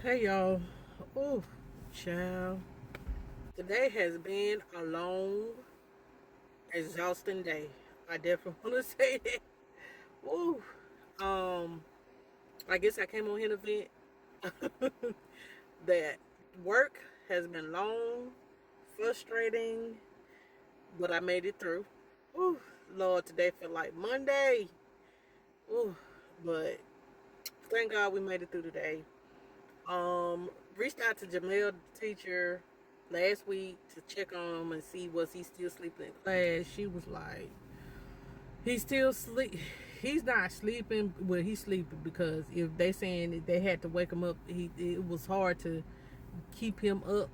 Hey y'all. Oh, child. Today has been a long, exhausting day. I definitely want to say that. Woo. Um, I guess I came on here to vent that work has been long, frustrating, but I made it through. Woo. Lord, today felt like Monday. Woo. But thank God we made it through today. Reached out to Jamel, the teacher, last week to check on him and see was he still sleeping in class. She was like, he's still sleep. He's not sleeping. Well, he's sleeping because if they saying that they had to wake him up, it was hard to keep him up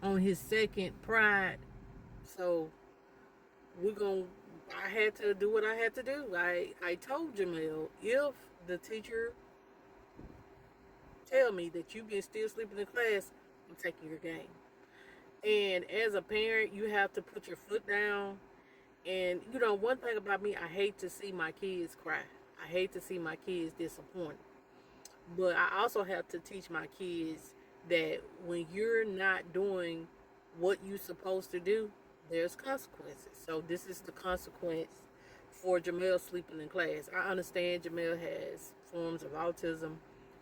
on his second pride. So we're gonna. I had to do what I had to do. I told Jamel if the teacher tell me that you've been still sleeping in class, I'm taking your game. And as a parent, you have to put your foot down. And one thing about me, I hate to see my kids cry. I hate to see my kids disappointed. But I also have to teach my kids that when you're not doing what you're supposed to do, there's consequences. So this is the consequence for Jamel sleeping in class. I understand Jamel has forms of autism,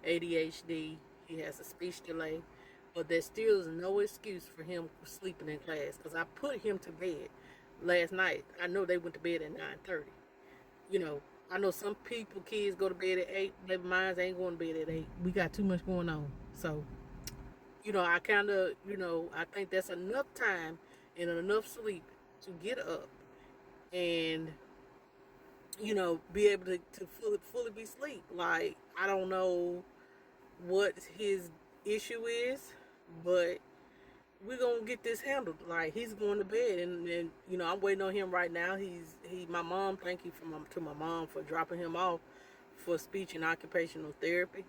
ADHD, he has a speech delay, but there still is no excuse for him sleeping in class because I put him to bed last night. I know they went to bed at 9:30. You know, I know some people, kids go to bed at 8. Maybe mine ain't going to bed at 8. We got too much going on. So, I kind of, I think that's enough time and enough sleep to get up and, be able to fully be asleep. Like, I don't know what his issue is, but we're gonna get this handled. Like, he's going to bed, and I'm waiting on him right now. My mom. Thank you to my mom for dropping him off for speech and occupational therapy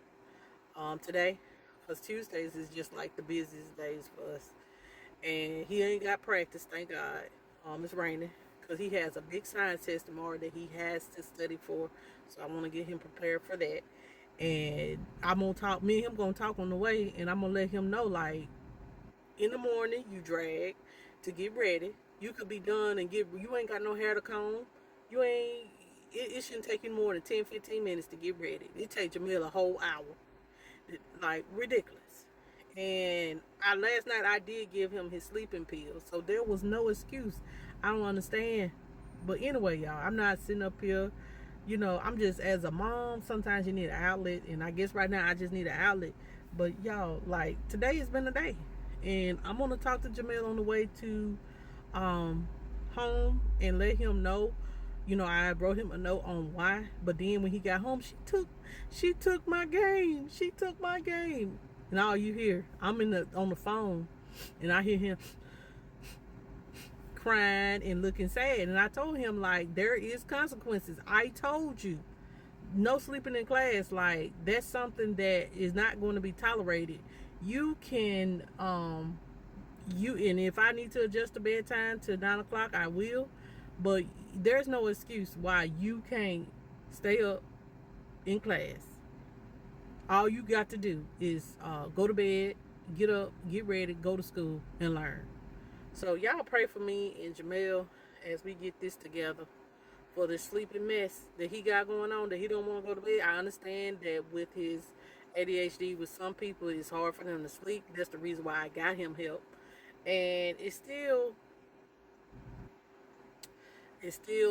today, because Tuesdays is just like the busiest days for us, and he ain't got practice. Thank God. It's raining because he has a big science test tomorrow that he has to study for. So I want to get him prepared for that. And I'm gonna talk. Me and him gonna talk on the way, and I'm gonna let him know like in the morning you drag to get ready. You could be done and get. You ain't got no hair to comb. You ain't. It shouldn't take you more than 10, 15 minutes to get ready. It takes Jamil a whole hour. Like ridiculous. And last night I did give him his sleeping pills, so there was no excuse. I don't understand. But anyway, y'all, I'm not sitting up here. I'm just as a mom. Sometimes you need an outlet, and I guess right now I just need an outlet. But y'all, like today has been a day, and I'm gonna talk to Jamel on the way to um, home and let him know. I wrote him a note on why, but then when he got home, she took my game. She took my game, and all you hear, I'm on the phone, and I hear him crying and looking sad. And I told him like there is consequences. I told you, no sleeping in class. Like that's something that is not going to be tolerated. You can and if I need to adjust the bedtime to 9 o'clock, I will. But there's no excuse why you can't stay up in class. All you got to do is go to bed, get up, get ready, go to school, and learn. So y'all pray for me and Jamel as we get this together for the sleeping mess that he got going on, that he don't want to go to bed. I understand that with his ADHD, with some people, it's hard for them to sleep. That's the reason why I got him help. And it's still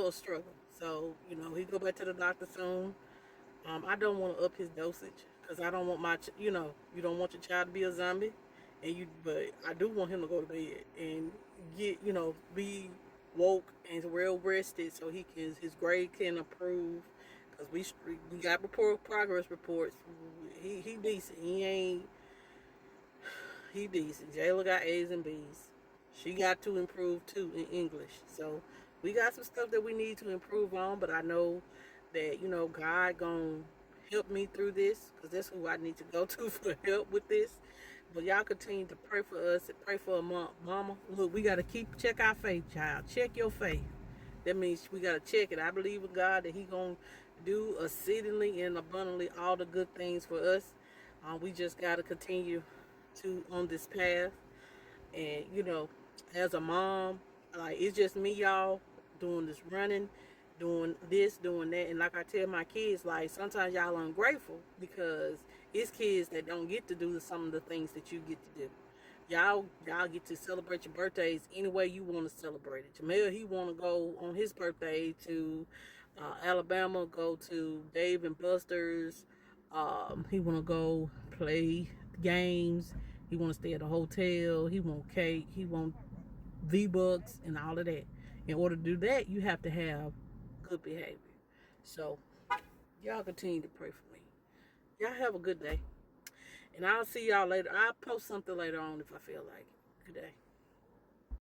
a struggle. So, he go back to the doctor soon. I don't want to up his dosage because I don't want you don't want your child to be a zombie, but I do want him to go to bed and get, be woke and well rested so his grade can improve. Cause we got progress reports. He decent. He decent. Jayla got A's and B's. She got to improve too in English. So we got some stuff that we need to improve on, but I know that, God gonna help me through this because that's who I need to go to for help with this. But y'all continue to pray for us and pray for a mama. Look, we gotta check our faith, child. Check your faith. That means we gotta check it. I believe in God that He gonna do exceedingly and abundantly all the good things for us. We just got to continue to on this path. And as a mom, like it's just me, y'all, doing this running, doing this, doing that. And like I tell my kids, like sometimes y'all ungrateful because it's kids that don't get to do some of the things that you get to do. Y'all get to celebrate your birthdays any way you want to celebrate it. Jamel, he want to go on his birthday to Alabama, go to Dave and Buster's. He want to go play games. He want to stay at a hotel. He want cake. He want V-Bucks and all of that. In order to do that, you have to have good behavior. So, y'all continue to pray for me. Y'all have a good day. And I'll see y'all later. I'll post something later on if I feel like it. Good day.